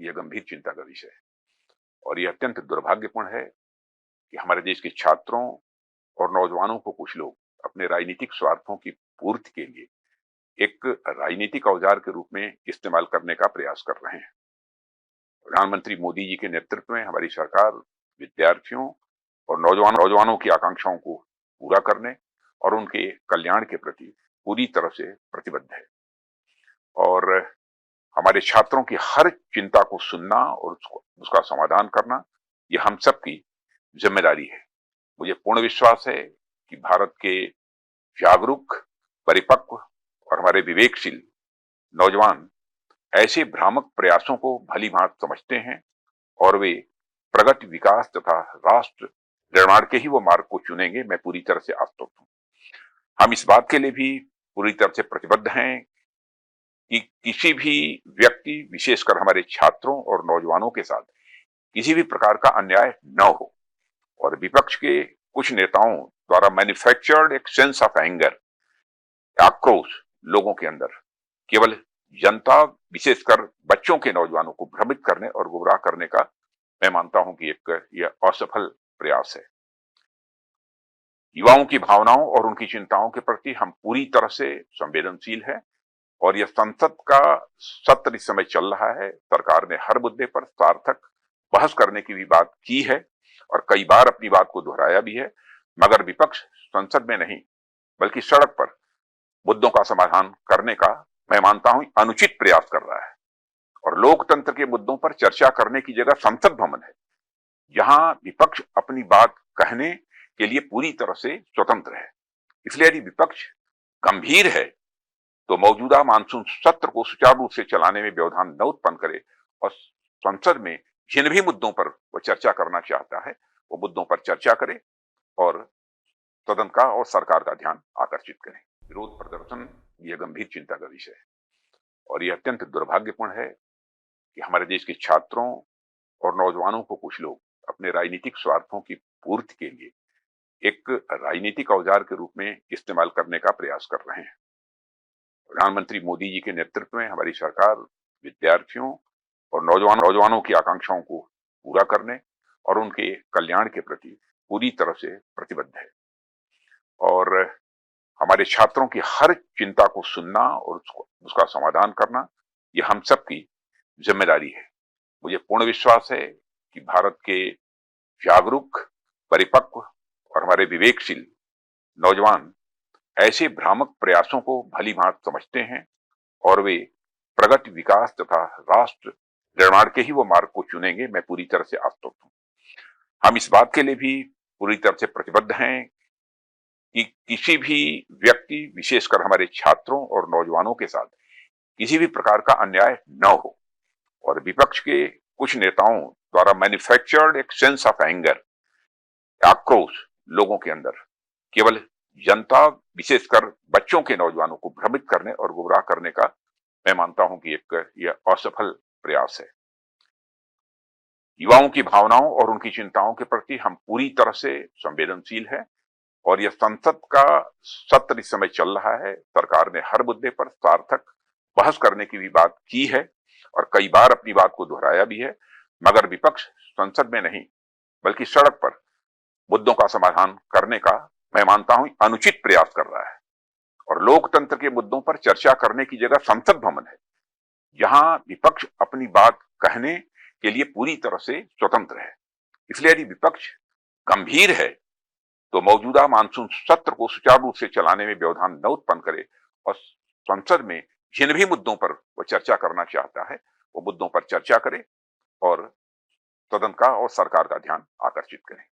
यह गंभीर चिंता का विषय है और यह अत्यंत दुर्भाग्यपूर्ण है कि हमारे देश के छात्रों और नौजवानों को कुछ लोग अपने राजनीतिक स्वार्थों की पूर्ति के लिए एक राजनीतिक औजार के रूप में इस्तेमाल करने का प्रयास कर रहे हैं। प्रधानमंत्री मोदी जी के नेतृत्व में हमारी सरकार विद्यार्थियों और नौजवानों की आकांक्षाओं को पूरा करने और उनके कल्याण के प्रति पूरी तरह से प्रतिबद्ध है और हमारे छात्रों की हर चिंता को सुनना और उसका समाधान करना यह हम सबकी जिम्मेदारी है। मुझे पूर्ण विश्वास है कि भारत के जागरूक, परिपक्व और हमारे विवेकशील नौजवान ऐसे भ्रामक प्रयासों को भली भांति समझते हैं और वे प्रगति, विकास तथा राष्ट्र निर्माण के ही वो मार्ग को चुनेंगे। मैं पूरी तरह से आश्वस्त हूं। हम इस बात के लिए भी पूरी तरह से प्रतिबद्ध हैं कि किसी भी व्यक्ति, विशेषकर हमारे छात्रों और नौजवानों के साथ किसी भी प्रकार का अन्याय न हो और विपक्ष के कुछ नेताओं द्वारा मैन्युफैक्चर्ड एक सेंस ऑफ एंगर, आक्रोश लोगों के अंदर केवल जनता, विशेषकर बच्चों के नौजवानों को भ्रमित करने और गुमराह करने का मैं मानता हूं कि यह असफल प्रयास है। युवाओं की भावनाओं और उनकी चिंताओं के प्रति हम पूरी तरह से संवेदनशील हैं और यह संसद का सत्र इस समय चल रहा है। सरकार ने हर मुद्दे पर सार्थक बहस करने की भी बात की है और कई बार अपनी बात को दोहराया भी है, मगर विपक्ष संसद में नहीं बल्कि सड़क पर मुद्दों का समाधान करने का मैं मानता हूं अनुचित प्रयास कर रहा है और लोकतंत्र के मुद्दों पर चर्चा करने की जगह संसद भवन है, जहां विपक्ष अपनी बात कहने के लिए पूरी तरह से स्वतंत्र है। इसलिए यदि विपक्ष गंभीर है तो मौजूदा मानसून सत्र को सुचारू रूप से चलाने में व्यवधान न उत्पन्न करे और संसद में जिन भी मुद्दों पर वो चर्चा करना चाहता है वो मुद्दों पर चर्चा करे और सदन का और सरकार का ध्यान आकर्षित करें। विरोध प्रदर्शन यह गंभीर चिंता का विषय है और यह अत्यंत दुर्भाग्यपूर्ण है कि हमारे देश के छात्रों और नौजवानों को कुछ लोग अपने राजनीतिक स्वार्थों की पूर्ति के लिए एक राजनीतिक औजार के रूप में इस्तेमाल करने का प्रयास कर रहे हैं। प्रधानमंत्री मोदी जी के नेतृत्व में हमारी सरकार विद्यार्थियों और नौजवानों की आकांक्षाओं को पूरा करने और उनके कल्याण के प्रति पूरी तरह से प्रतिबद्ध है और हमारे छात्रों की हर चिंता को सुनना और उसका समाधान करना यह हम सबकी जिम्मेदारी है। मुझे पूर्ण विश्वास है कि भारत के जागरूक, परिपक्व और हमारे विवेकशील नौजवान ऐसे भ्रामक प्रयासों को भली भांति समझते हैं और वे प्रगति, विकास तथा राष्ट्र निर्माण के ही वो मार्ग को चुनेंगे। मैं पूरी तरह से आश्वस्त हूं। हम इस बात के लिए भी पूरी तरह से प्रतिबद्ध हैं कि किसी भी व्यक्ति, विशेषकर हमारे छात्रों और नौजवानों के साथ किसी भी प्रकार का अन्याय न हो और विपक्ष के कुछ नेताओं द्वारा मैन्युफैक्चर्ड एक सेंस ऑफ एंगर, आक्रोश लोगों के अंदर केवल जनता, विशेषकर बच्चों के नौजवानों को भ्रमित करने और गुमराह करने का मैं मानता हूं कि यह असफल प्रयास है। युवाओं की भावनाओं और उनकी चिंताओं के प्रति हम पूरी तरह से संवेदनशील हैं और यह संसद का सत्र इस समय चल रहा है। सरकार ने हर मुद्दे पर सार्थक बहस करने की भी बात की है और कई बार अपनी बात को दोहराया भी है, मगर विपक्ष संसद में नहीं बल्कि सड़क पर मुद्दों का समाधान करने का मैं मानता हूं अनुचित प्रयास कर रहा है और लोकतंत्र के मुद्दों पर चर्चा करने की जगह संसद भवन है, जहां विपक्ष अपनी बात कहने के लिए पूरी तरह से स्वतंत्र है। इसलिए यदि विपक्ष गंभीर है तो मौजूदा मानसून सत्र को सुचारू रूप से चलाने में व्यवधान न उत्पन्न करे और संसद में जिन भी मुद्दों पर वो चर्चा करना चाहता है वो मुद्दों पर चर्चा करे और सदन का और सरकार का ध्यान आकर्षित करें।